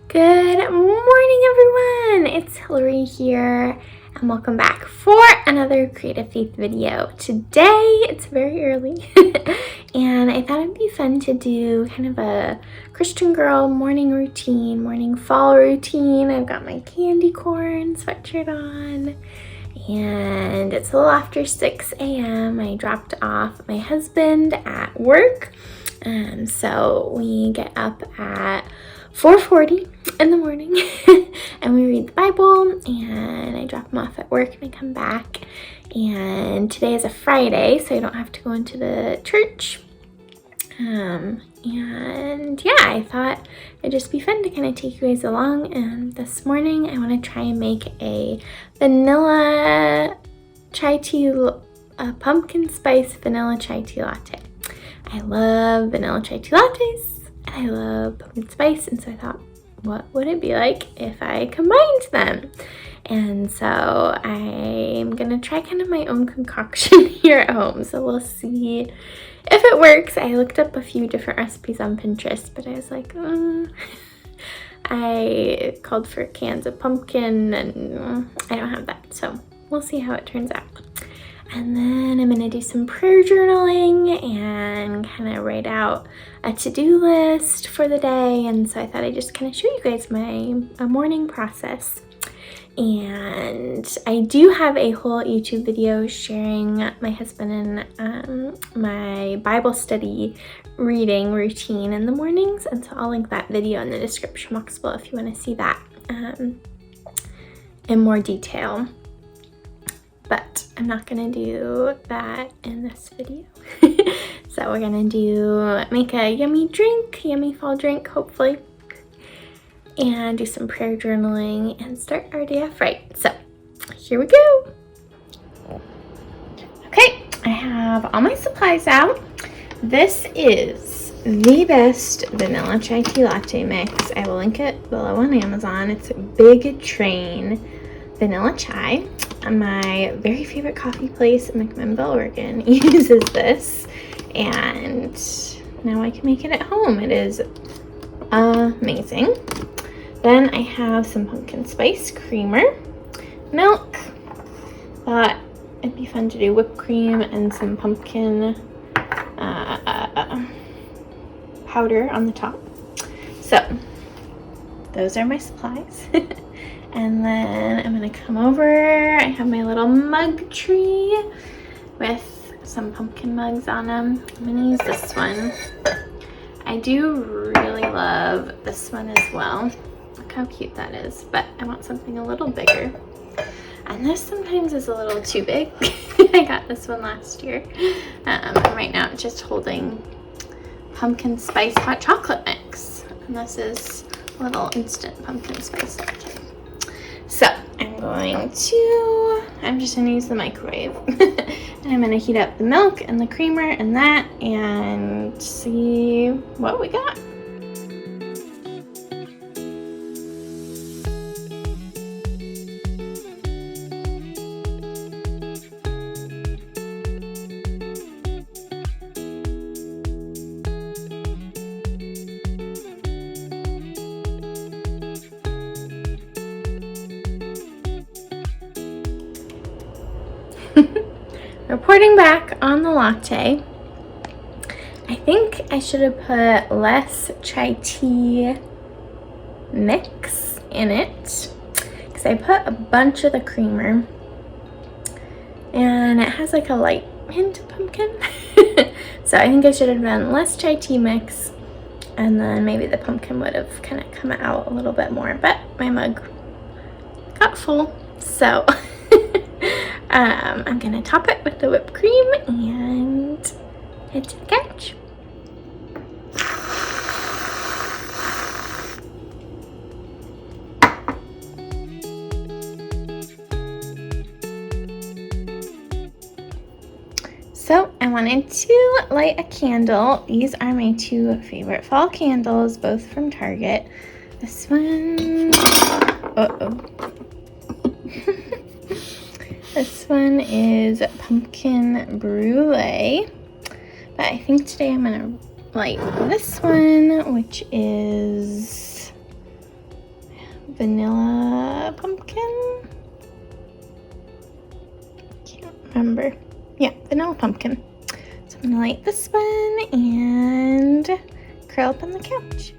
Good morning, everyone! It's Hillary here, and welcome back for another Creative Faith video. Today, it's very early, and I thought it'd be fun to do kind of a Christian girl morning routine, morning fall routine. I've got my candy corn sweatshirt on, and it's a little after 6 a.m. I dropped off my husband at work, so we get up at 4:40 in the morning and we read the Bible, and I drop him off at work and I come back, and today is a Friday, so I don't have to go into the church. And yeah, I thought it'd just be fun to kind of take you guys along. And this morning I want to try and make a vanilla chai tea, a pumpkin spice vanilla chai tea latte. I love vanilla chai tea lattes. I love pumpkin spice, and so I thought, what would it be like if I combined them? And so I'm gonna try kind of my own concoction here at home, so we'll see if it works. I looked up a few different recipes on Pinterest, but I was like, I called for cans of pumpkin, and I don't have that, so we'll see how it turns out. And then I'm gonna do some prayer journaling and kind of write out a to-do list for the day. And so I thought I'd just kind of show you guys my morning process. And I do have a whole YouTube video sharing my husband and my Bible study reading routine in the mornings. And so I'll link that video in the description box below if you want to see that in more detail. But I'm not gonna do that in this video. So we're gonna make a yummy fall drink, hopefully, and do some prayer journaling and start our day off right. So here we go. Okay, I have all my supplies out. This is the best vanilla chai tea latte mix. I will link it below on Amazon. It's a Big Train vanilla chai. My very favorite coffee place in McMinnville, Oregon uses this, and now I can make it at home. It is amazing. Then I have some pumpkin spice creamer, milk. Thought it'd be fun to do whipped cream and some pumpkin powder on the top. So those are my supplies. And then I'm gonna come over. I have my little mug tree with some pumpkin mugs on them. I'm gonna use this one. I do really love this one as well. Look how cute that is, but I want something a little bigger. And this sometimes is a little too big. I got this one last year. And right now it's just holding pumpkin spice hot chocolate mix. And this is a little instant pumpkin spice latte. So I'm just gonna use the microwave and I'm gonna heat up the milk and the creamer and that and see what we got. Reporting back on the latte, I think I should have put less chai tea mix in it because I put a bunch of the creamer and it has like a light hint of pumpkin. So I think I should have done less chai tea mix, and then maybe the pumpkin would have kind of come out a little bit more, but my mug got full, so I'm gonna top it with the whipped cream and head to the couch. So I wanted to light a candle. These are my two favorite fall candles, both from Target. This one, this one is pumpkin brulee, but I think today I'm gonna light this one, which is vanilla pumpkin. Can't remember. Yeah, vanilla pumpkin. So I'm gonna light this one and curl up on the couch.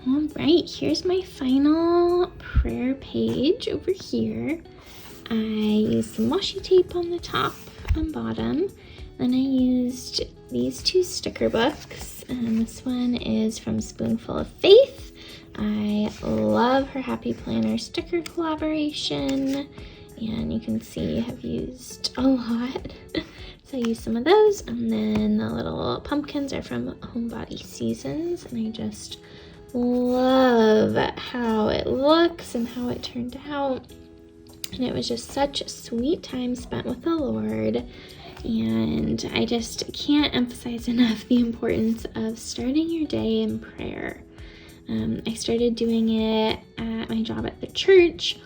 All right, here's my final prayer page over here. I used some washi tape on the top and bottom. Then I used these two sticker books, and this one is from Spoonful of Faith. I love her Happy Planner sticker collaboration, and you can see I've used a lot. So I used some of those, and then the little pumpkins are from Homebody Seasons, and I just love how it looks and how it turned out. And it was just such a sweet time spent with the Lord. And I just can't emphasize enough the importance of starting your day in prayer. I started doing it at my job at the church.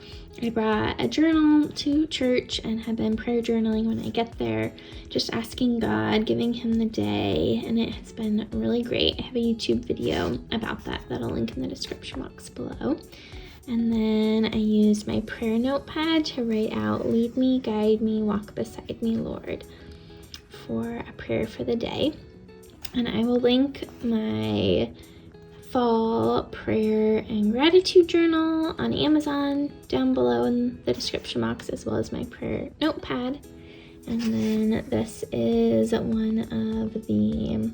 I brought a journal to church and have been prayer journaling when I get there, just asking God, giving him the day, and it has been really great. I have a YouTube video about that that'll link in the description box below. And then I used my prayer notepad to write out, "Lead me, guide me, walk beside me, Lord," for a prayer for the day. And I will link my fall prayer and gratitude journal on Amazon down below in the description box, as well as my prayer notepad. And then this is one of the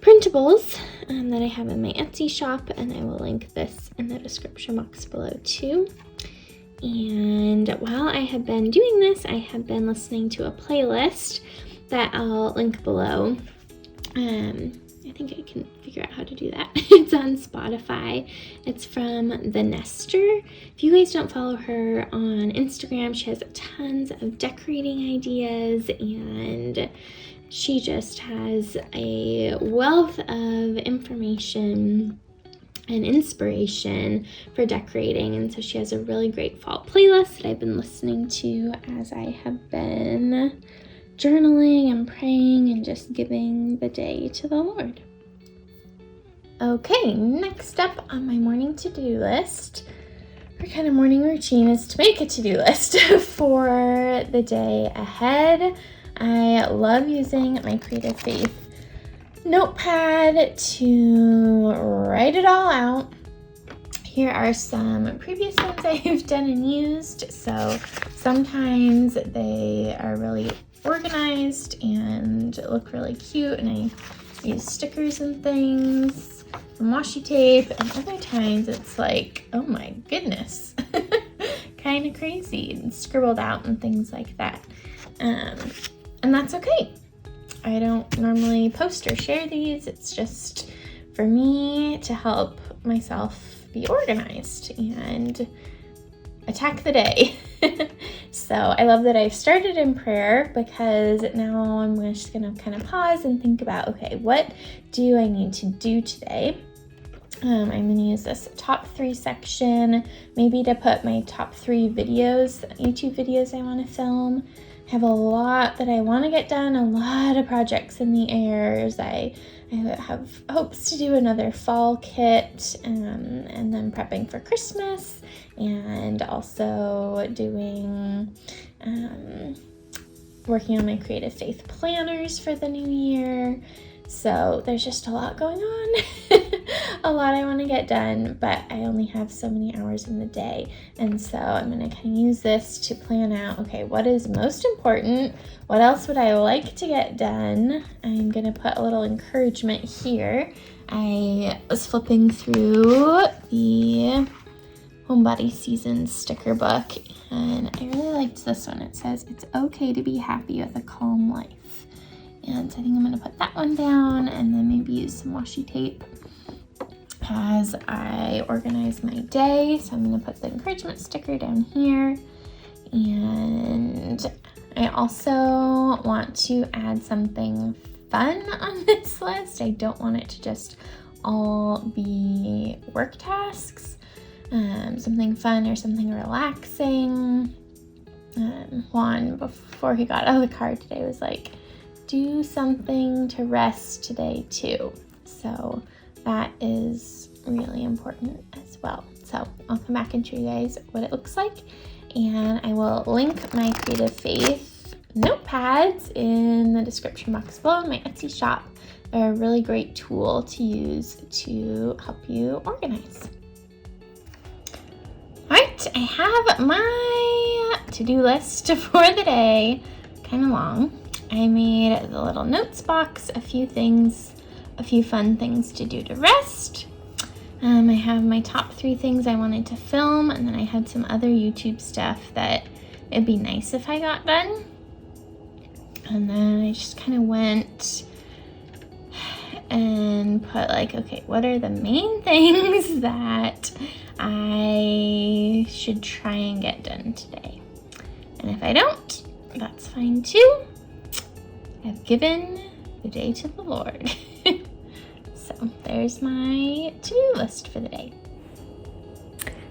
printables that I have in my Etsy shop, and I will link this in the description box below too. And while I have been doing this, I have been listening to a playlist that I'll link below. I think I can figure out how to do that. It's on Spotify. It's from The Nester. If you guys don't follow her on Instagram, she has tons of decorating ideas, and she just has a wealth of information and inspiration for decorating. And so she has a really great fall playlist that I've been listening to as I have been journaling and praying and just giving the day to the Lord. Okay, next up on my morning to-do list, or kind of morning routine, is to make a to-do list for the day ahead. I love using my Creative Faith notepad to write it all out. Here are some previous ones I've done and used. So sometimes they are really organized and look really cute, and I use stickers and things and washi tape, and other times it's like, oh my goodness, kind of crazy and scribbled out and things like that. And that's okay. I don't normally post or share these. It's just for me to help myself be organized and attack the day. So I love that I started in prayer, because now I'm just gonna kind of pause and think about, okay, what do I need to do today? I'm gonna use this top 3 section, maybe to put my top 3 videos, YouTube videos I wanna film. I have a lot that I wanna get done, a lot of projects in the air. I have hopes to do another fall kit, and then prepping for Christmas, and also doing, working on my Creative Faith planners for the new year. So there's just a lot going on, a lot I want to get done, but I only have so many hours in the day. And so I'm going to kind of use this to plan out, okay, what is most important? What else would I like to get done? I'm going to put a little encouragement here. I was flipping through the Homebody Seasons sticker book, and I really liked this one. It says, "It's okay to be happy with a calm life." And so I think I'm gonna put that one down and then maybe use some washi tape as I organize my day. So I'm gonna put the encouragement sticker down here. And I also want to add something fun on this list. I don't want it to just all be work tasks. Something fun or something relaxing. Juan, before he got out of the car today, was like, do something to rest today too. So that is really important as well. So I'll come back and show you guys what it looks like. And I will link my Creative Faith notepads in the description box below in my Etsy shop. They're a really great tool to use to help you organize. All right, I have my to-do list for the day, kind of long. I made the little notes box, a few fun things to do to rest. I have my top 3 things I wanted to film, and then I had some other YouTube stuff that it'd be nice if I got done. And then I just kind of went and put like, okay, what are the main things that I should try and get done today? And if I don't, that's fine too. I've given the day to the Lord. So there's my to-do list for the day.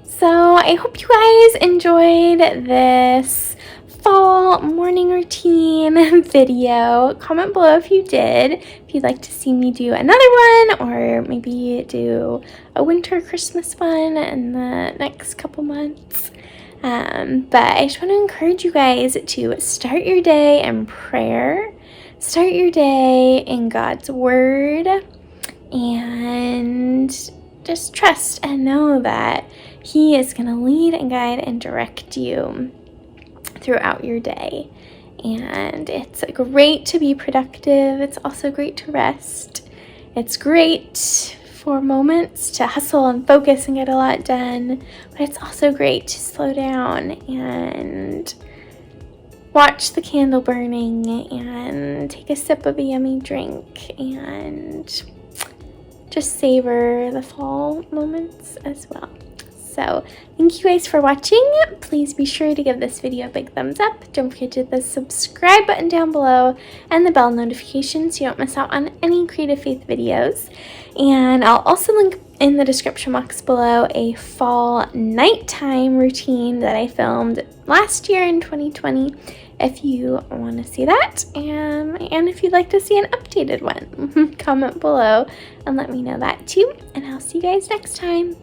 So I hope you guys enjoyed this fall morning routine video. Comment below if you did, if you'd like to see me do another one, or maybe do a winter Christmas one in the next couple months. But I just want to encourage you guys to start your day in prayer, start your day in God's word, and just trust and know that He is going to lead and guide and direct you throughout your day. And it's great to be productive. It's also great to rest. It's great for moments to hustle and focus and get a lot done, but it's also great to slow down and watch the candle burning and take a sip of a yummy drink and just savor the fall moments as well. So thank you guys for watching. Please be sure to give this video a big thumbs up. Don't forget to hit the subscribe button down below and the bell notification so you don't miss out on any Creative Faith videos. And I'll also link in the description box below a fall nighttime routine that I filmed last year in 2020 if you want to see that. And if you'd like to see an updated one, comment below and let me know that too. And I'll see you guys next time.